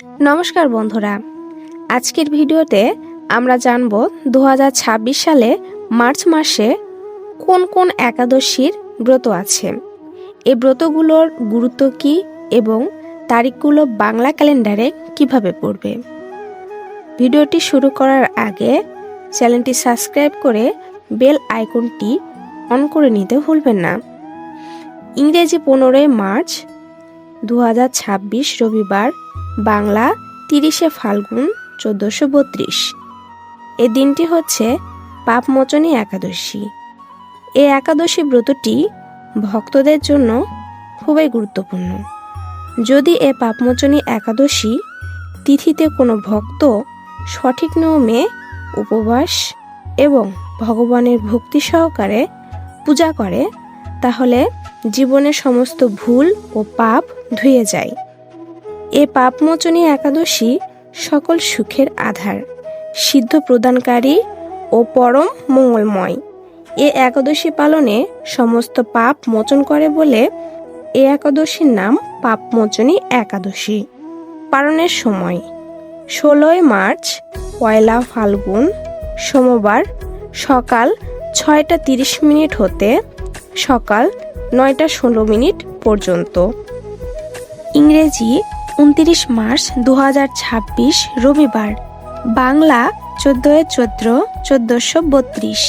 নমস্কার বন্ধুরা, আজকের ভিডিওতে আমরা জানব 2026 সালে মার্চ মাসে কোন কোন একাদশীর ব্রত আছে, এই ব্রতগুলোর গুরুত্ব কী এবং তারিখগুলো বাংলা ক্যালেন্ডারে কিভাবে পড়বে। ভিডিওটি শুরু করার আগে চ্যানেলটি সাবস্ক্রাইব করে বেল আইকনটি অন করে নিতে ভুলবেন না। ইংরেজি 15 মার্চ 2026 রবিবার, বাংলা 30 ফাল্গুন 1432। এই দিনটি হচ্ছে পাপমোচনী একাদশী। এই একাদশী ব্রতটি ভক্তদের জন্য খুবই গুরুত্বপূর্ণ। যদি এ পাপমোচনী একাদশী তিথিতে কোনো ভক্ত সঠিক নিয়মে উপবাস এবং ভগবানের ভক্তি সহকারে পূজা করে, তাহলে জীবনের সমস্ত ভুল ও পাপ ধুয়ে যায়। এ পাপমোচনী একাদশী সকল সুখের আধার, সিদ্ধ প্রদানকারী ও পরম মঙ্গলময়। এ একাদশী পালনে সমস্ত পাপ মোচন করে বলে এ একাদশীর নাম পাপমোচনী একাদশী। পালনের সময় 16 মার্চ পয়লা ফাল্গুন সোমবার সকাল 6টা 30 হতে সকাল 9টা 16 পর্যন্ত। ইংরেজি 29 মার্চ 2026 রবিবার, বাংলা 14 চৈত্র 1432।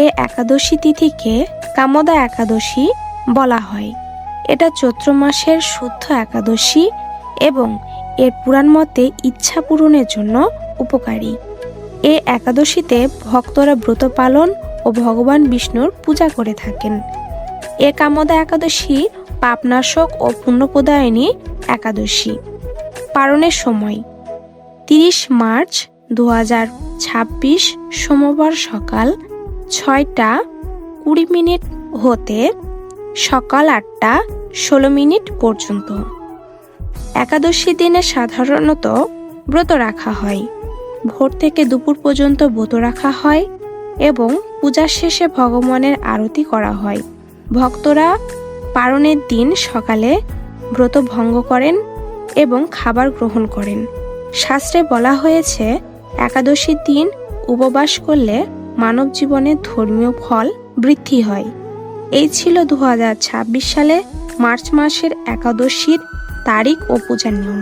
এ একাদশী তিথিকে কামদা একাদশী বলা হয়। এটা চৈত্র মাসের শুদ্ধ একাদশী এবং এর পুরাণ মতে ইচ্ছা পূরণের জন্য উপকারী। এ একাদশীতে ভক্তরা ব্রত পালন ও ভগবান বিষ্ণুর পূজা করে থাকেন। এ কামদা একাদশী পাপনাশক ও পুণ্যপ্রদায়িনী একাদশী। পালনের সময় 30 মার্চ 2026 সোমবার সকাল 6টা 20 হতে সকাল 8টা 16 পর্যন্ত। একাদশী দিনে সাধারণত ব্রত রাখা হয়। ভোর থেকে দুপুর পর্যন্ত ব্রত রাখা হয় এবং পূজার শেষে ভগবানের আরতি করা হয়। ভক্তরা পালনের দিন সকালে ব্রত ভঙ্গ করেন এবং খাবার গ্রহণ করেন। শাস্ত্রে বলা হয়েছে, একাদশীর দিন উপবাস করলে মানব জীবনে ধর্মীয় ফল বৃদ্ধি হয়। এই ছিল 2026 সালে মার্চ মাসের একাদশীর তারিখ ও পূজার নিয়ম।